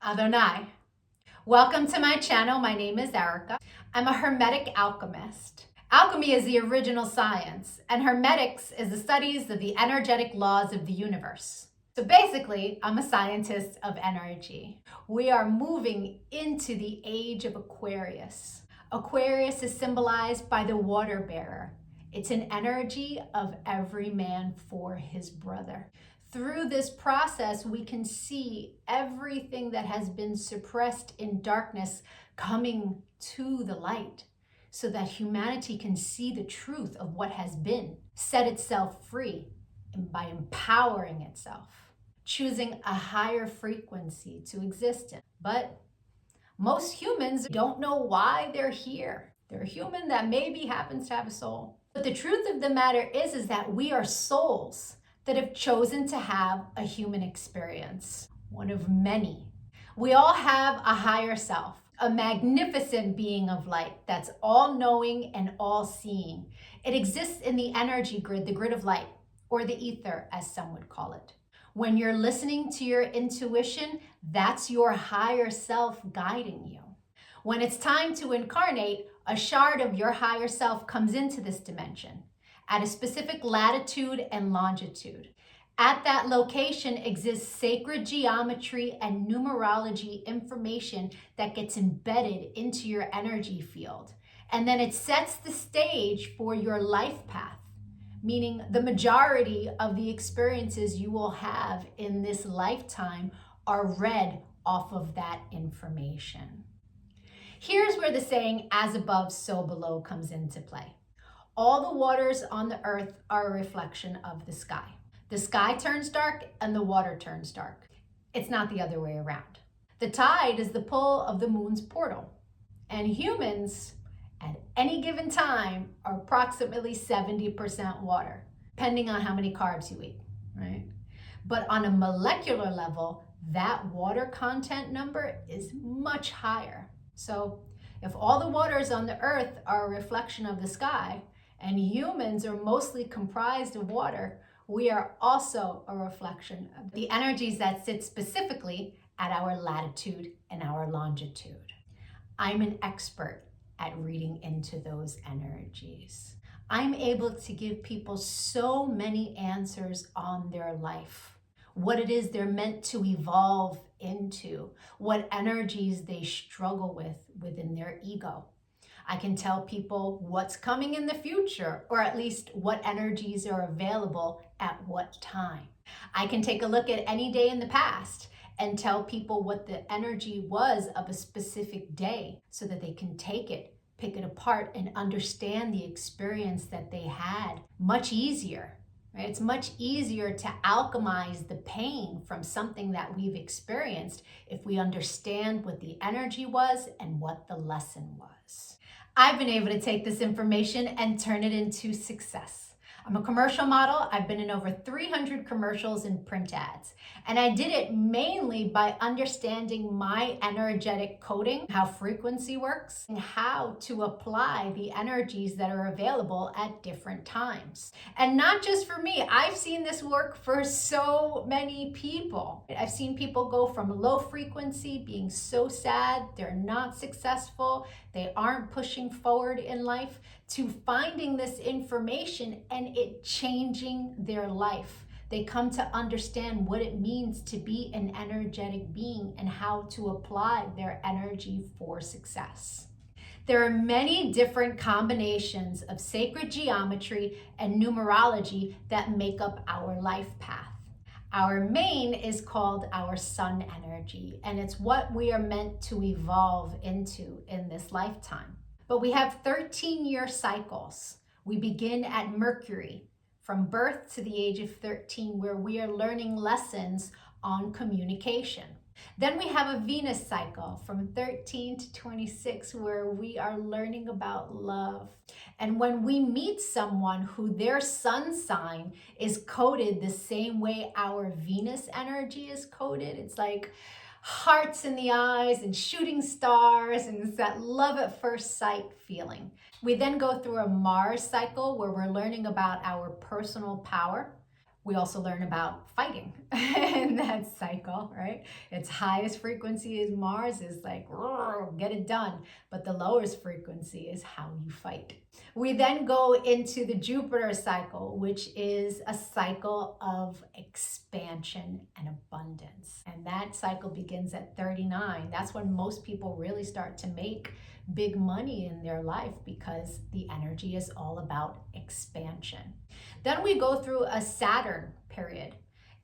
Adonai. Welcome to my channel. My name is Erica. I'm a Hermetic alchemist. Alchemy is the original science, and Hermetics is the studies of the energetic laws of the universe. So basically, I'm a scientist of energy. We are moving into the age of Aquarius. Aquarius is symbolized by the water bearer. It's an energy of every man for his brother. Through this process, we can see everything that has been suppressed in darkness coming to the light so that humanity can see the truth of what has been, set itself free, and by empowering itself, choosing a higher frequency to exist in. But most humans don't know why they're here. They're a human that maybe happens to have a soul. But the truth of the matter is that we are souls that have chosen to have a human experience, one of many. We all have a higher self, a magnificent being of light that's all-knowing and all-seeing. It exists in the energy grid, the grid of light, or the ether, as some would call it. When you're listening to your intuition, that's your higher self guiding you. When it's time to incarnate, a shard of your higher self comes into this dimension at a specific latitude and longitude. At that location exists sacred geometry and numerology information that gets embedded into your energy field. And then it sets the stage for your life path, meaning the majority of the experiences you will have in this lifetime are read off of that information. Here's where the saying, as above, so below, comes into play. All the waters on the earth are a reflection of the sky. The sky turns dark and the water turns dark. It's not the other way around. The tide is the pull of the moon's portal. And humans, at any given time, are approximately 70% water, depending on how many carbs you eat, right? But on a molecular level, that water content number is much higher. So if all the waters on the earth are a reflection of the sky, and humans are mostly comprised of water, we are also a reflection of the energies that sit specifically at our latitude and our longitude. I'm an expert at reading into those energies. I'm able to give people so many answers on their life, what it is they're meant to evolve into, what energies they struggle with within their ego. I can tell people what's coming in the future, or at least what energies are available at what time. I can take a look at any day in the past and tell people what the energy was of a specific day so that they can take it, pick it apart, and understand the experience that they had much easier. Right? It's much easier to alchemize the pain from something that we've experienced if we understand what the energy was and what the lesson was. I've been able to take this information and turn it into success. I'm a commercial model. I've been in over 300 commercials and print ads. And I did it mainly by understanding my energetic coding, how frequency works, and how to apply the energies that are available at different times. And not just for me, I've seen this work for so many people. I've seen people go from low frequency, being so sad, they're not successful, they aren't pushing forward in life, to finding this information and it changing their life. They come to understand what it means to be an energetic being and how to apply their energy for success. There are many different combinations of sacred geometry and numerology that make up our life path. Our main is called our sun energy, and it's what we are meant to evolve into in this lifetime. But we have 13-year cycles. We begin at Mercury, from birth to the age of 13, where we are learning lessons on communication. Then we have a Venus cycle from 13 to 26, where we are learning about love. And when we meet someone who their sun sign is coded the same way our Venus energy is coded, it's like hearts in the eyes and shooting stars, and it's that love at first sight feeling. We then go through a Mars cycle where we're learning about our personal power. We also learn about fighting in that cycle, right? Its highest frequency is Mars, is like, get it done. But the lowest frequency is how you fight. We then go into the Jupiter cycle, which is a cycle of expansion and abundance. And that cycle begins at 39. That's when most people really start to make big money in their life, because the energy is all about expansion. Then we go through a Saturn period,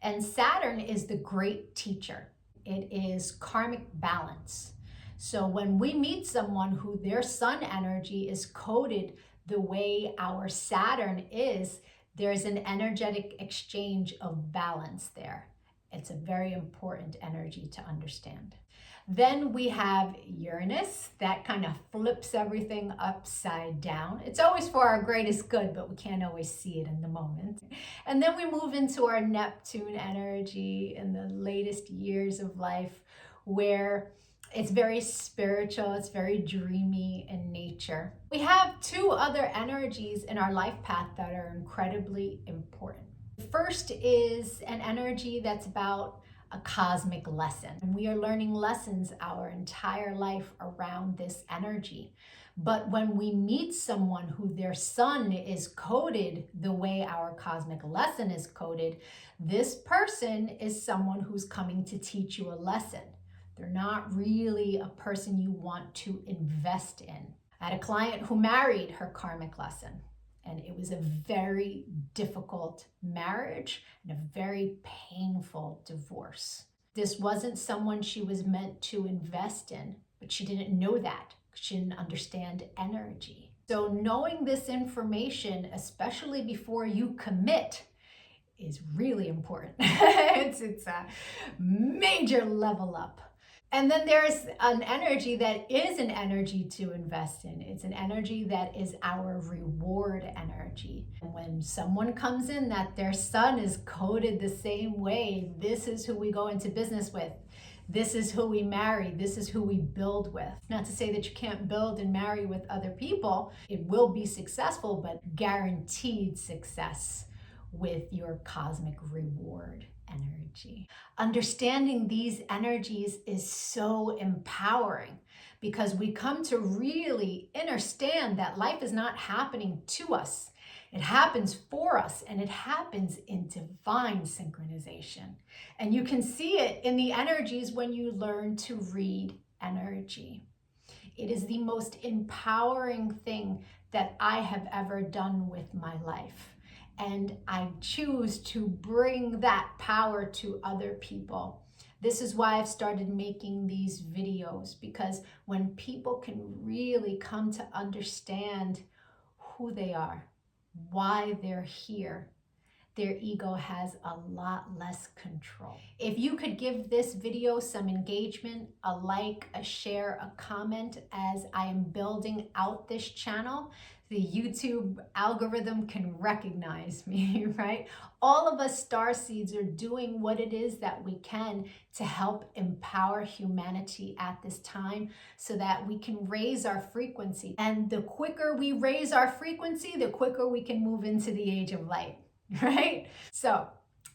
and Saturn is the great teacher. It is karmic balance. So when we meet someone who their sun energy is coded the way our Saturn is, there's an energetic exchange of balance there. It's a very important energy to understand. Then we have Uranus, that kind of flips everything upside down. It's always for our greatest good, but we can't always see it in the moment. And then we move into our Neptune energy in the latest years of life, where it's very spiritual, it's very dreamy in nature. We have two other energies in our life path that are incredibly important. The first is an energy that's about a cosmic lesson. And we are learning lessons our entire life around this energy. But when we meet someone who their sun is coded the way our cosmic lesson is coded, this person is someone who's coming to teach you a lesson. They're not really a person you want to invest in. I had a client who married her karmic lesson, and it was a very difficult marriage and a very painful divorce. This wasn't someone she was meant to invest in, but she didn't know that because she didn't understand energy. So knowing this information, especially before you commit, is really important. It's a major level up. And then there's an energy that is an energy to invest in. It's an energy that is our reward energy. And when someone comes in that their sun is coded the same way, this is who we go into business with. This is who we marry. This is who we build with. Not to say that you can't build and marry with other people. It will be successful, but guaranteed success with your cosmic reward energy. Understanding these energies is so empowering, because we come to really understand that life is not happening to us. It happens for us, and it happens in divine synchronization. And you can see it in the energies when you learn to read energy. It is the most empowering thing that I have ever done with my life. And I choose to bring that power to other people. This is why I've started making these videos, because when people can really come to understand who they are, why they're here, their ego has a lot less control. If you could give this video some engagement, a like, a share, a comment, as I am building out this channel, the YouTube algorithm can recognize me, right? All of us starseeds are doing what it is that we can to help empower humanity at this time, so that we can raise our frequency. And the quicker we raise our frequency, the quicker we can move into the age of light, right? So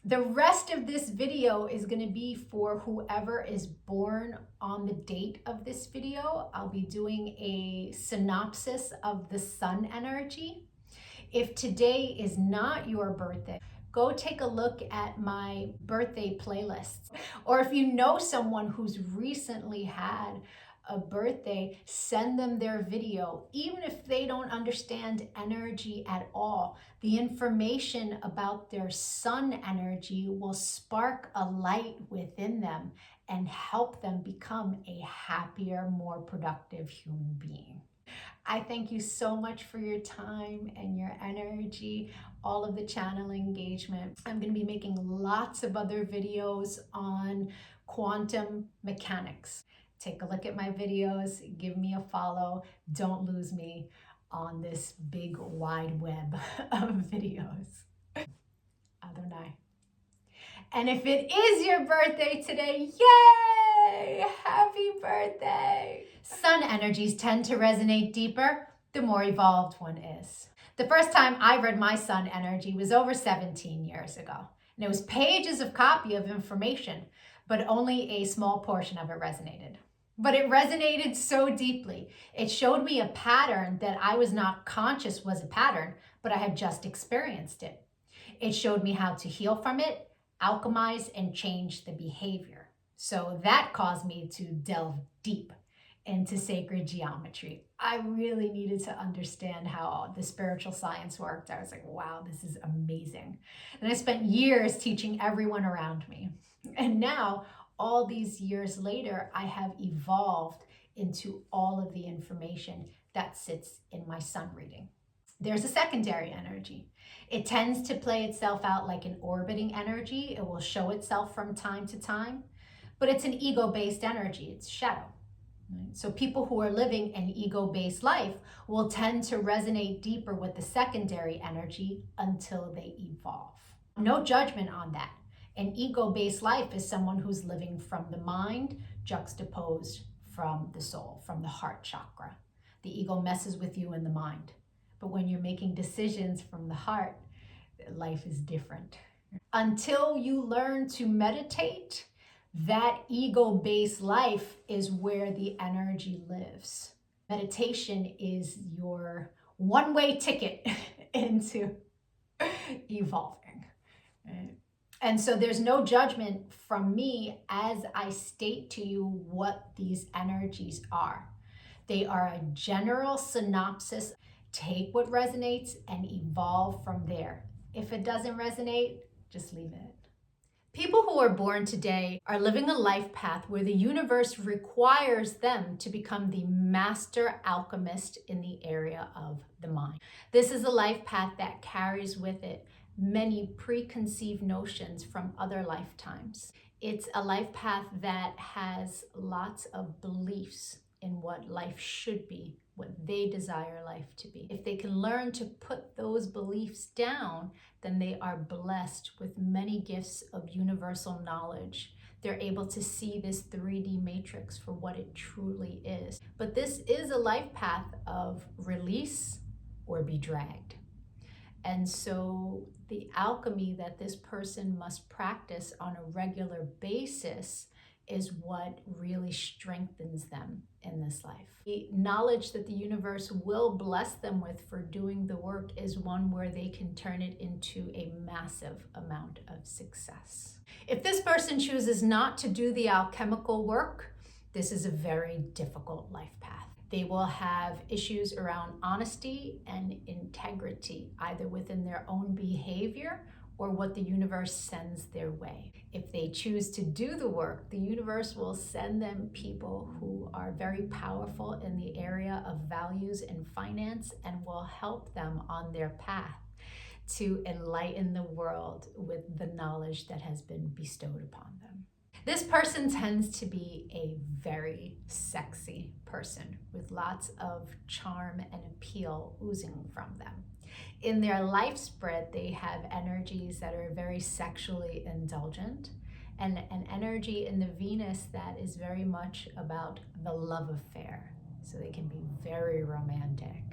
the rest of this video is going to be for whoever is born on the date of this video. I'll be doing a synopsis of the sun energy. If today is not your birthday, go take a look at my birthday playlists. Or if you know someone who's recently had a birthday, send them their video. Even if they don't understand energy at all, the information about their sun energy will spark a light within them and help them become a happier, more productive human being. I thank you so much for your time and your energy, all of the channel engagement. I'm going to be making lots of other videos on quantum mechanics. Take a look at my videos, give me a follow. Don't lose me on this big wide web of videos. Adonai. And if it is your birthday today, yay! Happy birthday! Sun energies tend to resonate deeper the more evolved one is. The first time I read my sun energy was over 17 years ago. And it was pages of copy of information, but only a small portion of it resonated. But it resonated so deeply. It showed me a pattern that I was not conscious was a pattern, but I had just experienced it. It showed me how to heal from it, alchemize, and change the behavior. So that caused me to delve deep into sacred geometry. I really needed to understand how the spiritual science worked. I was like, wow, this is amazing. And I spent years teaching everyone around me. And now, all these years later, I have evolved into all of the information that sits in my sun reading. There's a secondary energy. It tends to play itself out like an orbiting energy. It will show itself from time to time, but it's an ego-based energy. It's shadow. Right? So people who are living an ego-based life will tend to resonate deeper with the secondary energy until they evolve. No judgment on that. An ego-based life is someone who's living from the mind, juxtaposed from the soul, from the heart chakra. The ego messes with you in the mind. But when you're making decisions from the heart, life is different. Until you learn to meditate, that ego-based life is where the energy lives. Meditation is your one-way ticket into evolving. Right? And so there's no judgment from me as I state to you what these energies are. They are a general synopsis. Take what resonates and evolve from there. If it doesn't resonate, just leave it. People who are born today are living a life path where the universe requires them to become the master alchemist in the area of the mind. This is a life path that carries with it many preconceived notions from other lifetimes. It's a life path that has lots of beliefs in what life should be, what they desire life to be. If they can learn to put those beliefs down, then they are blessed with many gifts of universal knowledge. They're able to see this 3D matrix for what it truly is. But this is a life path of release or be dragged. And so the alchemy that this person must practice on a regular basis is what really strengthens them in this life. The knowledge that the universe will bless them with for doing the work is one where they can turn it into a massive amount of success. If this person chooses not to do the alchemical work, this is a very difficult life path. They will have issues around honesty and integrity, either within their own behavior or what the universe sends their way. If they choose to do the work, the universe will send them people who are very powerful in the area of values and finance and will help them on their path to enlighten the world with the knowledge that has been bestowed upon them. This person tends to be a very sexy person with lots of charm and appeal oozing from them. In their life spread, they have energies that are very sexually indulgent and an energy in the Venus that is very much about the love affair. So they can be very romantic.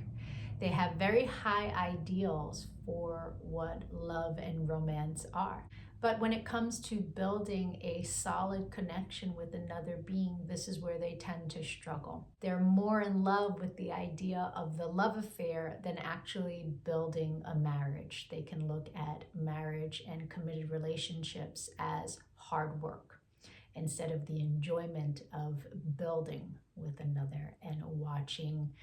They have very high ideals for what love and romance are. But when it comes to building a solid connection with another being, this is where they tend to struggle. They're more in love with the idea of the love affair than actually building a marriage. They can look at marriage and committed relationships as hard work instead of the enjoyment of building with another and watching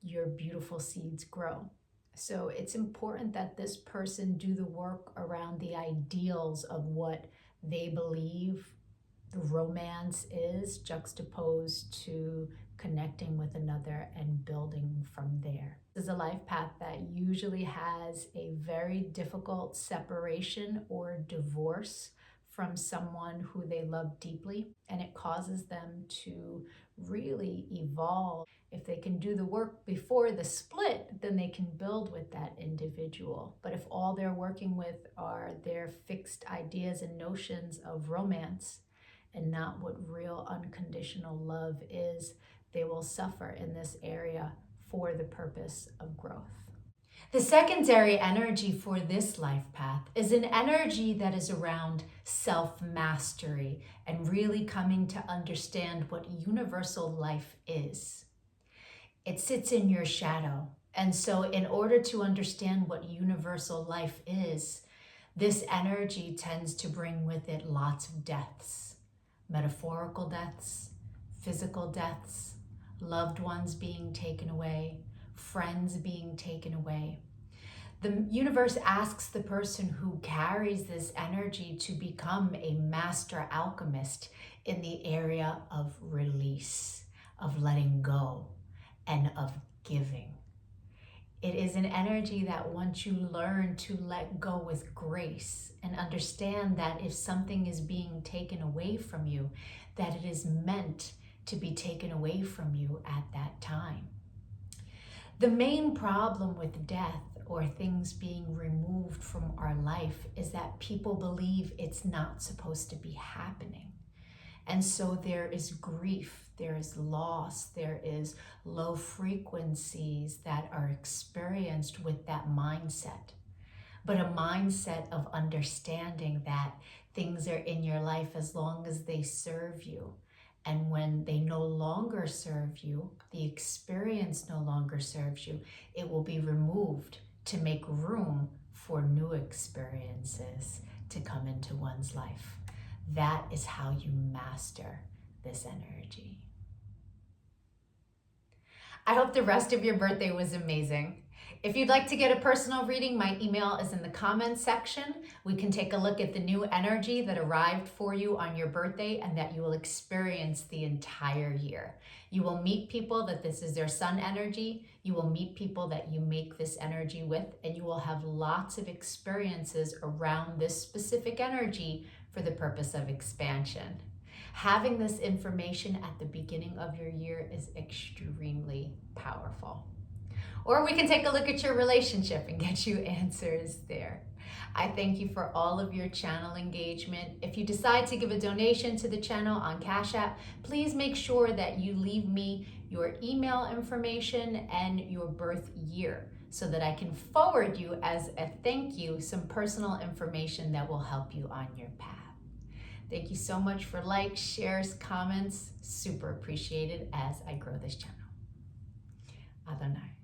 your beautiful seeds grow. So it's important that this person do the work around the ideals of what they believe the romance is, juxtaposed to connecting with another and building from there. This is a life path that usually has a very difficult separation or divorce from someone who they love deeply, and it causes them to really evolve. If they can do the work before the split, then they can build with that individual. But if all they're working with are their fixed ideas and notions of romance and not what real unconditional love is, they will suffer in this area for the purpose of growth. The secondary energy for this life path is an energy that is around self-mastery and really coming to understand what universal life is. It sits in your shadow. And so in order to understand what universal life is, this energy tends to bring with it lots of deaths, metaphorical deaths, physical deaths, loved ones being taken away, friends being taken away. The universe asks the person who carries this energy to become a master alchemist in the area of release, of letting go, and of giving. It is an energy that once you learn to let go with grace and understand that if something is being taken away from you, that it is meant to be taken away from you at that time. The main problem with death or things being removed from our life is that people believe it's not supposed to be happening. And so there is grief, there is loss, there is low frequencies that are experienced with that mindset. But a mindset of understanding that things are in your life as long as they serve you. And when they no longer serve you, the experience no longer serves you, it will be removed to make room for new experiences to come into one's life. That is how you master this energy. I hope the rest of your birthday was amazing. If you'd like to get a personal reading, my email is in the comments section. We can take a look at the new energy that arrived for you on your birthday and that you will experience the entire year. You will meet people that this is their sun energy. You will meet people that you make this energy with, and you will have lots of experiences around this specific energy for the purpose of expansion. Having this information at the beginning of your year is extremely powerful. Or we can take a look at your relationship and get you answers there. I thank you for all of your channel engagement. If you decide to give a donation to the channel on Cash App, please make sure that you leave me your email information and your birth year so that I can forward you as a thank you some personal information that will help you on your path. Thank you so much for likes, shares, comments. Super appreciated as I grow this channel. Adonai.